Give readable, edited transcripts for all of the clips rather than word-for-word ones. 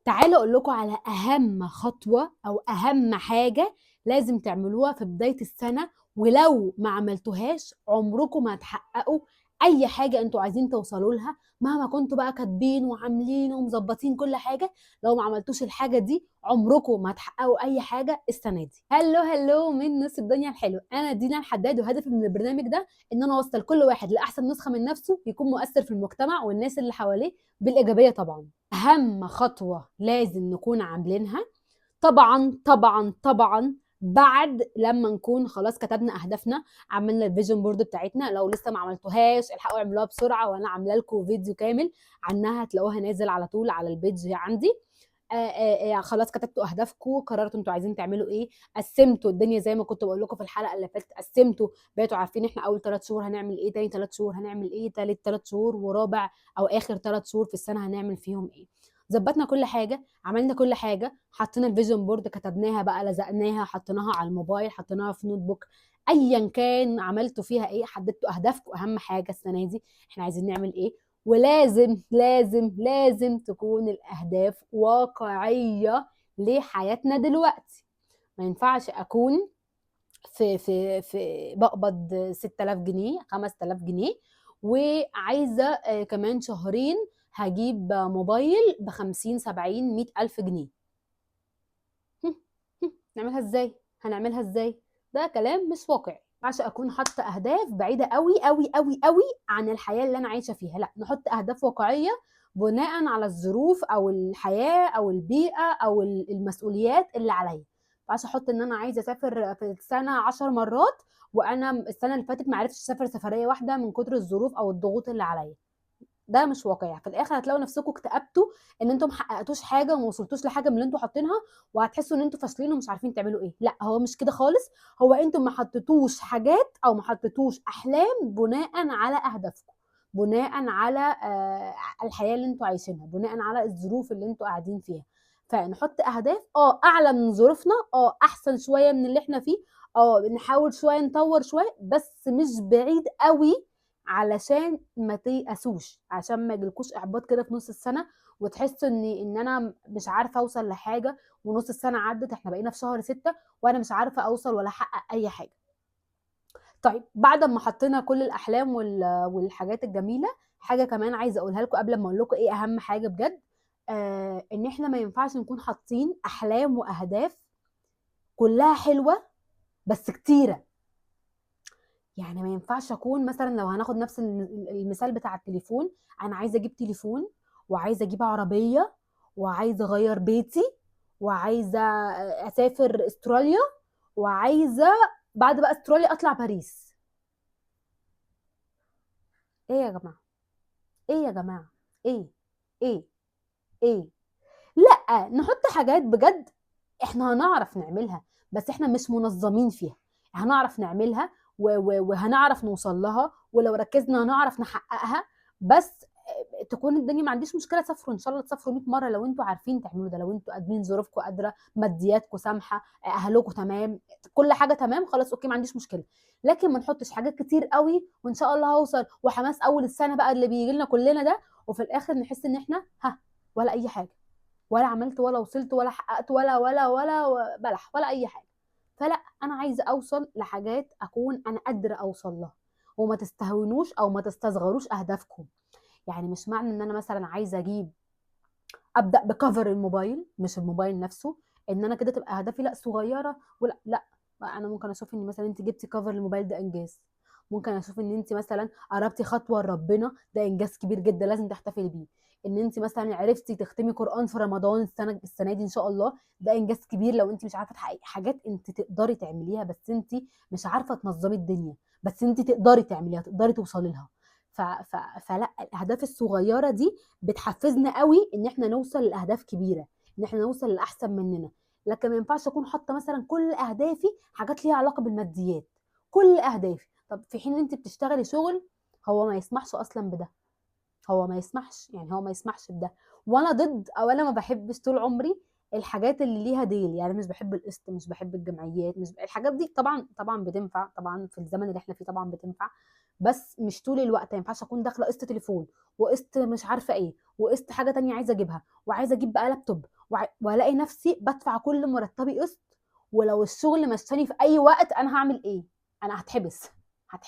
تعالوا اقول لكم على اهم خطوه او اهم حاجه لازم تعملوها في بدايه السنه، ولو ما عملتوهاش عمركم ما هتحققوا اي حاجه انتوا عايزين توصلوا لها. مهما كنتوا بقى كاتبين وعاملين ومظبطين كل حاجه، لو ما عملتوش الحاجه دي عمركم ما هتحققوا اي حاجه السنه دي. هلو من نص الدنيا الحلو، انا دينا الحداد، وهدفي من البرنامج ده ان انا اوصل كل واحد لاحسن نسخه من نفسه، يكون مؤثر في المجتمع والناس اللي حواليه بالايجابيه. طبعا اهم خطوه لازم نكون عاملينها طبعا بعد لما نكون خلاص كتبنا اهدافنا، عملنا الفيجن بورد بتاعتنا. لو لسه ما عملتوهاش الحقوا اعملوها بسرعه، وانا عامله لكم فيديو كامل عنها هتلاقوها نازل على طول على البيج عندي. خلاص كتبتوا اهدافكم، قررتوا انتوا عايزين تعملوا ايه، قسمتوا الدنيا زي ما كنت بقول لكم في الحلقه اللي فاتت، قسمتوا بقيتوا عارفين احنا اول 3 شهور هنعمل ايه، تاني 3 شهور هنعمل ايه، تالت 3 شهور، ورابع او اخر 3 شهور في السنه هنعمل فيهم ايه. ظبطنا كل حاجه، عملنا كل حاجه، حطينا الفيجن بورد، كتبناها بقى، لزقناها، حطيناها على الموبايل، حطيناها في نوت بوك، ايا كان عملتوا فيها ايه، حددتوا اهدافكم. اهم حاجه السنه دي احنا عايزين نعمل ايه. ولازم لازم لازم تكون الأهداف واقعية لحياتنا دلوقتي. ما ينفعش أكون في بقبض 6000 جنيه 5000 جنيه، وعايزة كمان شهرين هجيب موبايل ب50 70 100 ألف جنيه. نعملها ازاي؟ هنعملها ازاي؟ ده كلام مش واقعي. عشان اكون حاطه اهداف بعيده قوي قوي قوي قوي عن الحياه اللي انا عايشه فيها، لا، نحط اهداف واقعيه بناء على الظروف او الحياه او البيئه او المسؤوليات اللي عليا. عشان احط ان انا عايزه اسافر في السنه 10 مرات، وانا السنه اللي فاتت ما عرفتش اسافر سفريه واحده من كتر الظروف او الضغوط اللي عليا. ده مش واقعي. في الاخر هتلاقوا نفسكم اكتئبتوا ان انتم ما حققتوش حاجه وما وصلتوش لحاجه من اللي انتم حاطينها، وهتحسوا ان انتم فاشلين ومش عارفين تعملوا ايه. لا، هو مش كده خالص. هو انتم ما حطيتوش حاجات او ما حطيتوش احلام بناء على اهدافكم، بناء على الحياه اللي انتم عايشينها، بناء على الظروف اللي انتم قاعدين فيها. فنحط اهداف اعلى من ظروفنا، احسن شويه من اللي احنا فيه، نحاول شويه نطور شويه، بس مش بعيد قوي علشان ما تيأسوش، عشان ما يجيلكوش احباط كده في نص السنه وتحسوا ان انا مش عارفه اوصل لحاجه، ونص السنه عدت، احنا بقينا في شهر 6 وانا مش عارفه اوصل ولا احقق اي حاجه. طيب بعد ما حطينا كل الاحلام والحاجات الجميله، حاجه كمان عايزه اقولها لكم قبل ما اقول لكم ايه اهم حاجه بجد. ان احنا ما ينفعش نكون حاطين احلام واهداف كلها حلوه بس كتيره. يعني ما ينفعش اكون مثلا، لو هناخد نفس المثال بتاع التليفون، انا عايزه اجيب تليفون، وعايزه اجيب عربيه، وعايزه اغير بيتي، وعايزه اسافر استراليا، وعايزه بعد بقى استراليا اطلع باريس. ايه يا جماعه؟ ايه يا جماعه؟ ايه ايه ايه؟ لا، نحط حاجات بجد احنا هنعرف نعملها، بس احنا مش منظمين فيها. هنعرف نعملها وهنعرف نوصل لها، ولو ركزنا هنعرف نحققها. بس تكون الدنيا، ما عنديش مشكله تسافروا ان شاء الله، تسافروا 100 مره لو انتوا عارفين تعملوا ده، لو انتوا قادرين، ظروفكم قادره، مادياتكم سامحه، اهلكم تمام، كل حاجه تمام، خلاص اوكي ما عنديش مشكله. لكن ما نحطش حاجات كتير قوي وان شاء الله هوصل، وحماس اول السنه بقى اللي بيجي لنا كلنا ده، وفي الاخر نحس ان احنا ولا اي حاجه، ولا عملت ولا وصلت ولا حققت ولا بلح ولا اي حاجه. فلا، انا عايزه اوصل لحاجات اكون انا قادره اوصل لها. وما تستهونوش او ما تستصغروش اهدافكم. يعني مش معنى ان انا مثلا عايزه اجيب، ابدا بكفر الموبايل مش الموبايل نفسه، ان انا كده تبقى اهدافي لا صغيره. ولا لا، انا ممكن اشوف ان مثلا انت جبتي كفر الموبايل ده انجاز. ممكن اشوف ان انت مثلا قربتي خطوه لربنا، ده انجاز كبير جدا لازم تحتفلي بيه. ان انت مثلا عرفتي تختمي قران في رمضان السنه دي ان شاء الله، ده انجاز كبير. لو انت مش عارفه تحققي حاجات انت تقدري تعمليها، بس انت مش عارفه تنظمي الدنيا، بس انت تقدري تعمليها، تقدري توصلي لها. فلا، الاهداف الصغيره دي بتحفزنا قوي ان احنا نوصل لاهداف كبيره، ان احنا نوصل لاحسن مننا. لكن ما ينفعش اكون حاطه مثلا كل اهدافي حاجات ليها علاقه بالماديات، كل اهدافي. طب في حين ان انت بتشتغلي شغل هو ما يسمحش اصلا بده، هو ما يسمحش، يعني هو ما يسمحش بده. وانا ضد، او انا ما بحبش طول عمري الحاجات اللي ليها ديل. يعني مش بحب القسط، مش بحب الجمعيات، مش الحاجات دي طبعا طبعا بتنفع، طبعا في الزمن اللي احنا فيه طبعا بتنفع، بس مش طول الوقت. ما ينفعش اكون داخله قسط تليفون، وقسط مش عارفه ايه، وقسط حاجه تانية عايزه اجيبها، وعايزه اجيب بقى لابتوب، والاقي نفسي بدفع كل مرتبي قسط، ولو الشغل مشاني في اي وقت انا هعمل ايه؟ انا هتحبس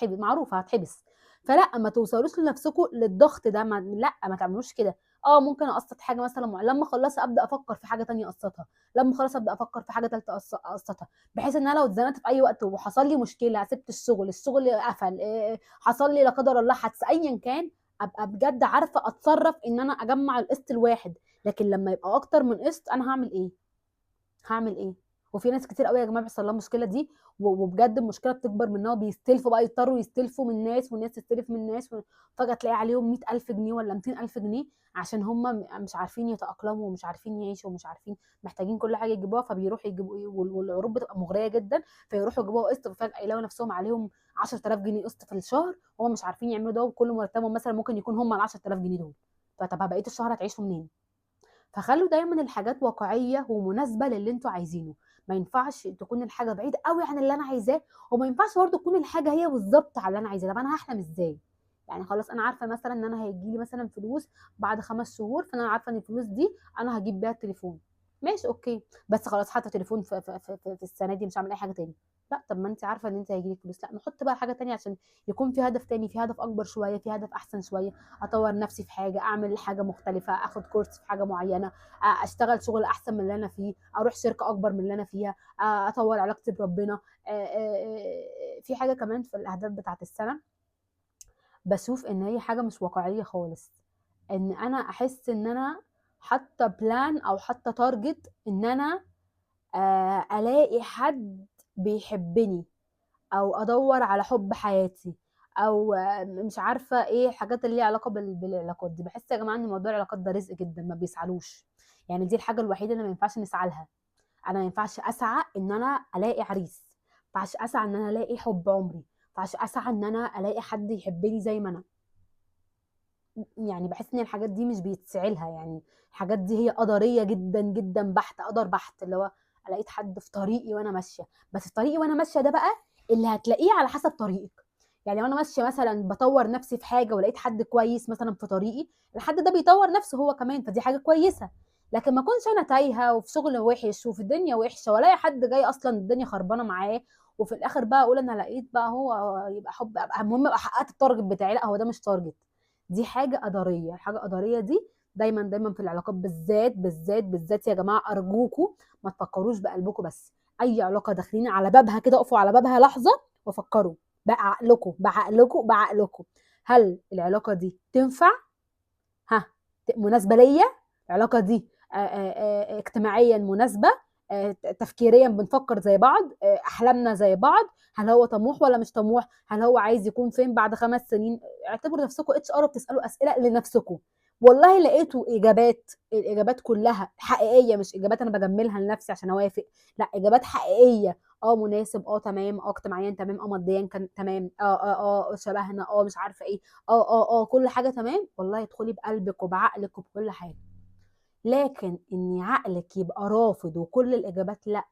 معروفه هتحبس. فلا، ما توصلوش لنفسكم للضغط ده، لا ما تعملوش كده. ممكن اقسط حاجه مثلا لما اخلص ابدا افكر في حاجه تانية اقسطها، لما خلاص ابدا افكر في حاجه ثالثه اقسطها، بحيث ان انا لو اتزنقت في اي وقت وحصل لي مشكله، سبت الشغل قفل، حصل لي لا قدر الله حادثه ايا كان، ابقى بجد عارفه اتصرف ان انا اجمع القسط الواحد. لكن لما يبقى اكتر من قسط انا هعمل ايه؟ وفي ناس كتير قوي يا جماعه بيحصل لها المشكله دي، وبجد المشكله بتكبر منها وبيستلفوا بقى، يضطروا يستلفوا من الناس والناس تستلف من الناس، فجاه تلاقي عليهم 100,000 جنيه ولا 200,000 جنيه عشان هم مش عارفين يتاقلموا ومش عارفين يعيشوا ومش عارفين، محتاجين كل حاجه يجيبوها، فبيروحوا يجيبوا ايه، والعروض بتبقى مغريه جدا، فيروحوا يجيبوها قسط، وفجاه يلاقوا نفسهم عليهم 10,000 جنيه قسط في الشهر، وهم مش عارفين يعملوا ده، وكل مرتبهم مثلا ممكن يكون هم ال 10,000 جنيه دول. فطب بقيه الشهر هتعيشوا منين؟ فخلوا دايما الحاجات واقعيه ومناسبه للي انتوا عايزينه. ما ينفعش تكون الحاجه بعيد قوي عن اللي انا عايزاه، وما ينفعش برضه تكون الحاجه هي بالظبط على اللي انا عايزاه. طب انا هحلم ازاي؟ يعني خلاص انا عارفه مثلا ان انا هيجي لي مثلا فلوس بعد 5 شهور، فانا عارفه ان الفلوس دي انا هجيب بيها التليفون، ماشي اوكي، بس خلاص حتى تليفون في السنه دي مش هعمل اي حاجه تاني. لا، طب ما انت عارفه ان انت هيجي لك فلوس، لا نحط بقى حاجه تانية عشان يكون في هدف تاني، في هدف اكبر شويه، في هدف احسن شويه، اطور نفسي في حاجه، اعمل حاجه مختلفه، اخد كورس في حاجه معينه، اشتغل شغل احسن من اللي انا فيه، اروح شركه اكبر من اللي انا فيها، اطور علاقتي بربنا. في حاجه كمان في الاهداف بتاعت السنه بشوف ان هي حاجه مش واقعيه خالص، ان انا احس ان انا حاطه بلان او حاطه تارجت ان انا الاقي حد بيحبني، او ادور على حب حياتي، او مش عارفه ايه الحاجات اللي ليها علاقه بالعلاقات دي. بحس يا جماعه ان موضوع العلاقات ده رزق جدا ما بيسعلوش، يعني دي الحاجه الوحيده اللي ما ينفعش نسعى لها. انا ما ينفعش اسعى ان انا الاقي عريس، ما ينفعش اسعى ان انا الاقي حب عمري، ما ينفعش اسعى ان انا الاقي حد يحبني زي ما انا. يعني بحس ان الحاجات دي مش بيتسعلها، يعني الحاجات دي هي قدريه جدا جدا، بحت قدر بحت، اللي هو لقيت حد في طريقي وانا ماشيه، بس في طريقي وانا ماشيه ده بقى اللي هتلاقيه على حسب طريقك. يعني وانا ماشيه مثلا بطور نفسي في حاجه ولقيت حد كويس مثلا في طريقي، الحد ده بيطور نفسه هو كمان، فدي حاجه كويسه. لكن ما اكونش انا تايهه وفي شغل وحش وفي الدنيا وحشه، ولا حد جاي اصلا الدنيا خربانه معاه، وفي الاخر بقى اقول انا لقيت بقى هو يبقى حب، ابقى المهم ابقى حققت التارجت بتاعي. لا، هو ده مش تارجت، دي حاجه قدريه. الحاجه القدريه دي دايما دايما في العلاقات بالذات بالذات بالذات يا جماعه، ارجوكوا ما تفكروش بقلبكم بس. اي علاقه داخلين على بابها كده، اقفوا على بابها لحظه وفكروا بعقلكم بعقلكم بعقلكم، هل العلاقه دي تنفع؟ ها، مناسبه ليا؟ العلاقه دي اجتماعيا مناسبه؟ تفكيريا بنفكر زي بعض؟ احلامنا زي بعض؟ هل هو طموح ولا مش طموح؟ هل هو عايز يكون فين بعد 5 سنين؟ اعتبروا نفسكم HR بتسالوا اسئله لنفسكم، والله لقيتوا اجابات، الاجابات كلها حقيقيه، مش اجابات انا بجملها لنفسي عشان اوافق، لا اجابات حقيقيه. مناسب، تمام، اجتماعيا تمام، ماديا كان تمام، شبهنا، مش عارفه ايه، كل حاجه تمام، والله ادخلي بقلبك وبعقلك وبكل حاجه. لكن ان عقلك يبقى رافض وكل الاجابات لا،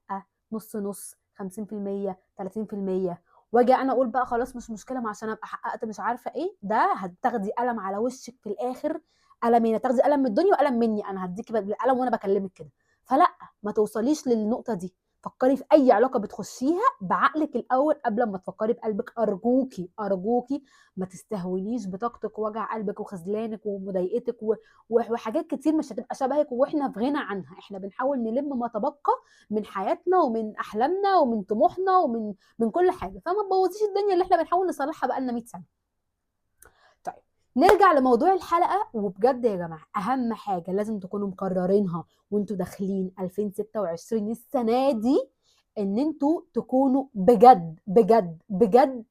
نص نص، 50%، 30%، واجي انا اقول بقى خلاص مش مشكله، ما عشان ابقى حققت مش عارفه ايه، ده هتاخدي قلم على وشك في الاخر، قلمين، هتاخدي قلم من الدنيا وقلم مني، انا هديكي بالقلم وانا بكلمك كده. فلا، ما توصليش للنقطه دي. فكري في اي علاقه بتخشيها بعقلك الاول قبل ما تفكري بقلبك، ارجوكي ارجوكي. ما تستهونيش بطاقتك ووجع قلبك وخذلانك ومضايقتك وحاجات كتير مش هتبقى شبهك، واحنا في غنى عنها، احنا بنحاول نلم ما تبقى من حياتنا ومن احلامنا ومن طموحنا ومن كل حاجه، فما تبوظيش الدنيا اللي احنا بنحاول نصلحها بقالنا 100 سنه. طيب، نرجع لموضوع الحلقه. وبجد يا جماعه، اهم حاجه لازم تكونوا مقررينها وانتوا داخلين 2026 السنه دي، ان انتوا تكونوا بجد بجد بجد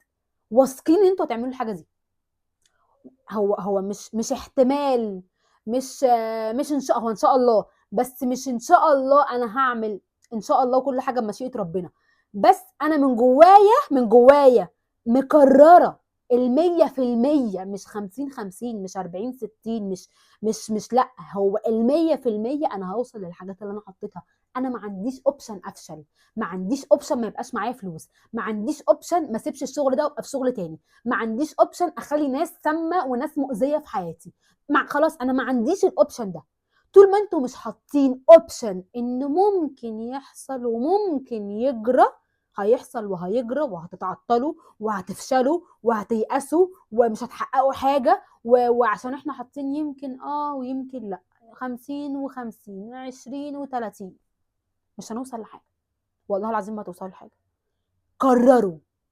واثقين ان انتوا هتعملوا الحاجه دي. هو مش احتمال، مش ان شاء، هو ان شاء الله، بس مش ان شاء الله انا هعمل، ان شاء الله كل حاجه بمشيئه ربنا، بس انا من جوايا مكرره 100%، مش 50-50، مش 40-60، مش لا، هو 100% انا هوصل للحاجات اللي انا حطيتها. انا ما عنديش اوبشن افشل، ما عنديش اوبشن ما يبقاش معايا فلوس، ما عنديش اوبشن ما اسيبش الشغل ده وابقى في شغل تاني، ما عنديش اوبشن اخلي ناس سامه وناس مؤذيه في حياتي، خلاص انا ما عنديش الاوبشن ده. طول ما انتوا مش حاطين اوبشن ان ممكن يحصل وممكن يجرى، هيحصل وهيجرى وهتتعطلوا وهتفشلوا وهتيأسوا ومش هتحققوا حاجة، وعشان احنا حاطين يمكن ويمكن لا، 50 و50، 20 و30، مش هنوصل لحاجة. والله العظيم ما هتوصلوا لحاجة.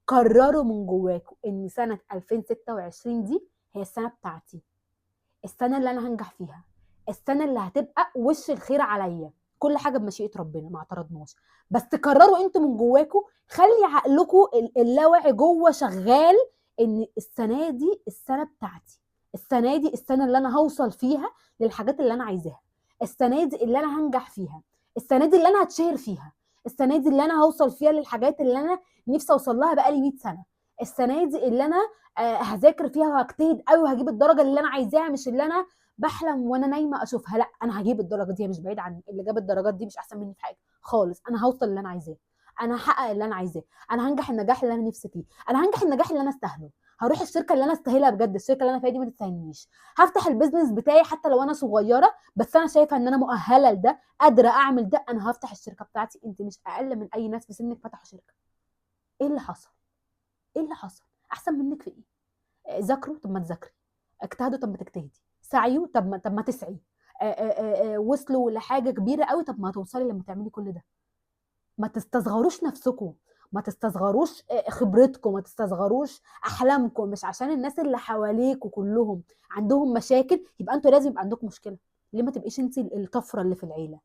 قرروا من جواكم ان سنة 2026 دي هي السنة بتاعتي، السنة اللي انا هنجح فيها، السنة اللي هتبقى وش الخير عليا. كل حاجة بمشيئة ربنا، ما اعترضناش، بس تقرروا انتوا من جواكم، خلي عقلكم اللاواعي جوه شغال ان السنة دي السنة بتاعتي، السنة دي السنة اللي انا هوصل فيها للحاجات اللي انا عايزاها، السنة دي اللي انا هنجح فيها، السنة دي اللي انا هتشهر فيها، السنة دي اللي انا هوصل فيها للحاجات اللي انا نفسي اوصل لها بقالي 100 سنة، السنة دي اللي انا هذاكر فيها وهجتهد قوي وهجيب الدرجه اللي انا عايزاها، مش اللي انا بحلم وانا نايمه اشوفها، لا انا هجيب الدرجه دي، مش بعيد عني، اللي جاب الدرجات دي مش احسن مني في حاجه خالص، انا هوصل اللي انا عايزاه، انا هحقق اللي انا عايزاه، انا هنجح النجاح اللي انا نفسي فيه، انا هنجح النجاح اللي انا استاهله، هروح الشركه اللي انا استاهلها بجد، الشركه اللي انا فيها دي ما تستاهلنيش، هفتح البيزنس بتاعي حتى لو انا صغيره بس انا شايفه ان انا مؤهله لده، قادره اعمل ده، انا هفتح الشركه بتاعتي. انت مش اقل من اي ناس في سنك فتحوا شركه. ايه اللي حصل؟ ايه اللي حصل؟ احسن منك في ايه؟ ذاكروا طب ما تذاكري، اجتهدوا طب ما تجتهدي، سعيوا طب ما تسعي، وصلوا لحاجه كبيره قوي طب ما توصلي لما تعملي كل ده. ما تستصغروش نفسكم، ما تستصغروش خبرتكم، ما تستصغروش احلامكم. مش عشان الناس اللي حواليكوا كلهم عندهم مشاكل يبقى انتوا لازم يبقى عندكم مشكله. ليه ما تبقيش انت الطفره اللي في العيله؟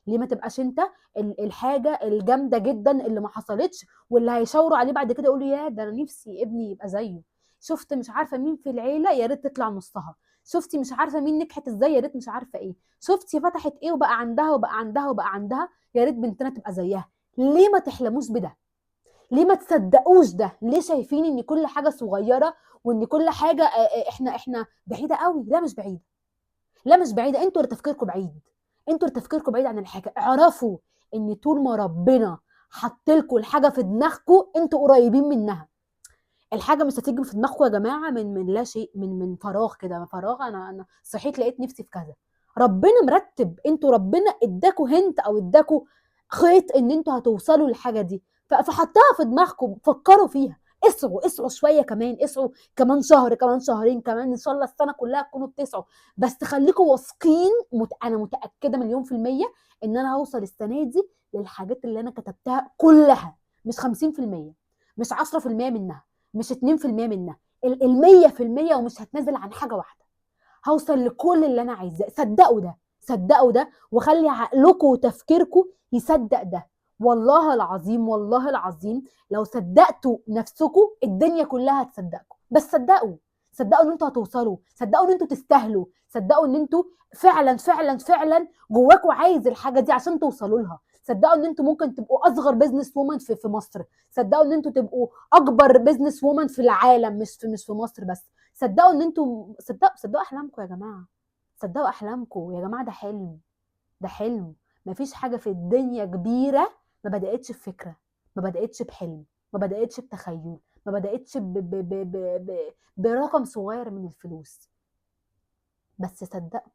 ليه ما تبقاش انت الحاجه الجامده جدا اللي ما حصلتش واللي هيشاوروا عليه بعد كده يقولوا يا ده انا نفسي ابني يبقى زيه؟ شفت مش عارفه مين في العيله، يا ريت تطلع نصها. شفتي مش عارفه مين نجحت ازاي، يا ريت مش عارفه ايه. شفتي فتحت ايه وبقى عندها وبقى عندها وبقى عندها، يا ريت بنتنا تبقى زيها. ليه ما تحلموش بده؟ ليه ما تصدقوش ده؟ ليه شايفين ان كل حاجه صغيره وان كل حاجه احنا بعيده قوي؟ لا مش بعيده، لا مش بعيده، انتوا اللي تفكيركم بعيد، انتوا اللي تفكيركم بعيد عن الحاجه. اعرفوا ان طول ما ربنا حط لكم الحاجه في دماغكم انتوا قريبين منها. الحاجه مش هتيجي في دماغكم يا جماعه من لا شيء، من فراغ كده، فراغ انا صحيت لقيت نفسي في كذا. ربنا مرتب، انتوا ربنا اداكوا هنت او اداكوا خيط ان انتوا هتوصلوا للحاجه دي، فحطها في دماغكم، فكروا فيها، اسعوا شويه كمان، اسعوا كمان شهر كمان شهرين كمان، ان شاء الله السنه كلها تكونوا بتسعوا. بس خليكم واثقين، انا متاكده مليون في الميه ان انا هوصل السنه دي للحاجات اللي انا كتبتها كلها، مش 50%، مش 10% منها، مش 2% منها، 100%، ومش هتنزل عن حاجه واحده. هوصل لكل اللي انا عايزاه. صدقوا ده، صدقوا ده، وخلي عقلكم وتفكيركم يصدق ده. والله العظيم، والله العظيم لو صدقتوا نفسكم الدنيا كلها هتصدقكم. بس صدقوا، صدقوا ان انتوا هتوصلوا، صدقوا ان انتوا تستاهلوا، صدقوا ان انتوا فعلا فعلا فعلا جواكم عايز الحاجه دي عشان توصلوا لها. صدقوا ان انتوا ممكن تبقوا اصغر بزنس وومن في مصر، صدقوا ان انتوا تبقوا اكبر بزنس وومن في العالم، مش في مصر بس. صدقوا ان انتوا، صدقوا احلامكم يا جماعه، صدقوا احلامكم يا جماعه. ده حلم، ده حلم. مفيش حاجه في الدنيا كبيره ما بداتش بفكره، ما بداتش بحلم، ما بداتش بتخيل، ما بداتش برقم صغير من الفلوس. بس صدقوا،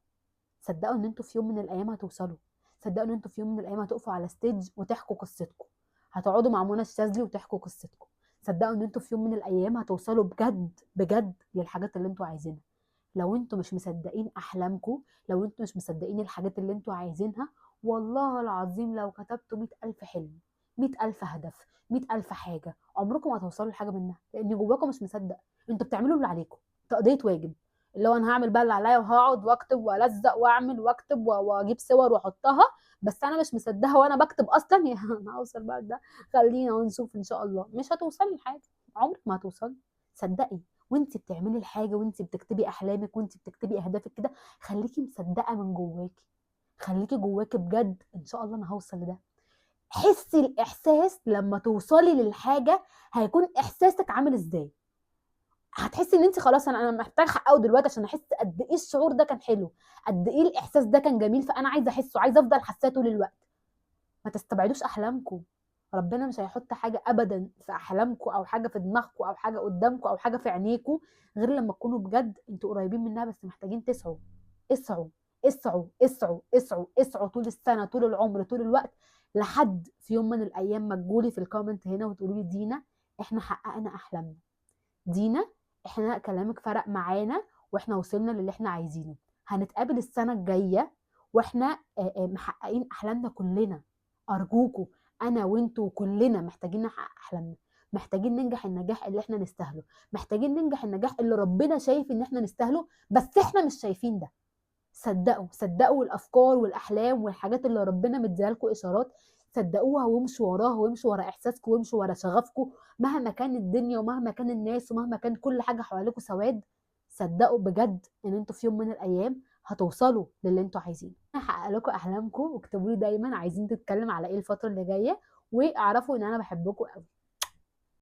صدقوا ان انتوا في يوم من الايام هتوصلوا. صدقوا ان انتوا في يوم من الايام هتقفوا على ستيج وتحكوا قصتكم، هتقعدوا مع منى الشاذلي وتحكوا قصتكم. صدقوا ان انتوا في يوم من الايام هتوصلوا بجد بجد للحاجات اللي انتوا عايزينها. لو انتوا مش مصدقين احلامكم، لو انتوا مش مصدقين الحاجات اللي انتوا عايزينها، والله العظيم لو كتبتوا 100,000 حلم، 100,000 هدف، 100,000 حاجه، عمركم ما هتوصلوا لحاجه منها، لان جواكم مش مصدق. انتوا بتعملوا اللي عليكم، تقضيه واجب، اللي هو انا هعمل بقى اللي عليا وهقعد واكتب والزق واعمل واكتب واجيب صور واحطها، بس انا مش مصدقه وانا بكتب اصلا يا انا هوصل بقى ده. خلينا ونشوف ان شاء الله. مش هتوصلي لحاجه، عمرك ما هتوصلي. صدقي، وانت بتعملي الحاجه وانت بتكتبي احلامك وانت بتكتبي اهدافك كده، خليكي مصدقه من جواكي، خليكي جواكي بجد ان شاء الله انا هوصل لده. حسي الاحساس لما توصلي للحاجه، هيكون احساسك عامل ازاي؟ هتحسي ان انت خلاص انا محتاجه احققه دلوقتي عشان احس قد ايه الشعور ده كان حلو، قد ايه الاحساس ده كان جميل، فانا عايزه احسه، عايزه افضل حاساه طول الوقت. ما تستبعدوش احلامكم. ربنا مش هيحط حاجه ابدا في احلامكم او حاجه في دماغكم او حاجه قدامكم او حاجه في عينيكم غير لما تكونوا بجد انتوا قريبين منها، بس محتاجين تسعوا. اسعوا، اسعوا اسعوا اسعوا اسعوا طول السنه، طول العمر، طول الوقت، لحد في يوم من الايام ما تجولي في الكومنت هنا وتقولوا لي دينا احنا حققنا احلامنا، دينا احنا كلامك فرق معانا واحنا وصلنا للي احنا عايزينه. هنتقابل السنه الجايه واحنا محققين احلامنا كلنا. ارجوكوا، انا وانتوا كلنا محتاجين نحقق احلامنا، محتاجين ننجح النجاح اللي احنا نستاهله، محتاجين ننجح النجاح اللي ربنا شايف ان احنا نستاهله، بس احنا مش شايفين ده. صدقوا صدقوا الافكار والاحلام والحاجات اللي ربنا مديها لكم اشارات، صدقوها وامشوا وراها، وامشوا ورا احساسكم، وامشوا ورا شغفكم. مهما كان الدنيا ومهما كان الناس ومهما كان كل حاجه حواليكم سواد، صدقوا بجد ان انتوا في يوم من الايام هتوصلوا للي انتوا عايزينه. انا هحقق لكم احلامكم، واكتبوا لي دايما عايزين تتكلم على ايه الفتره اللي جايه، واعرفوا ان انا بحبكم قوي.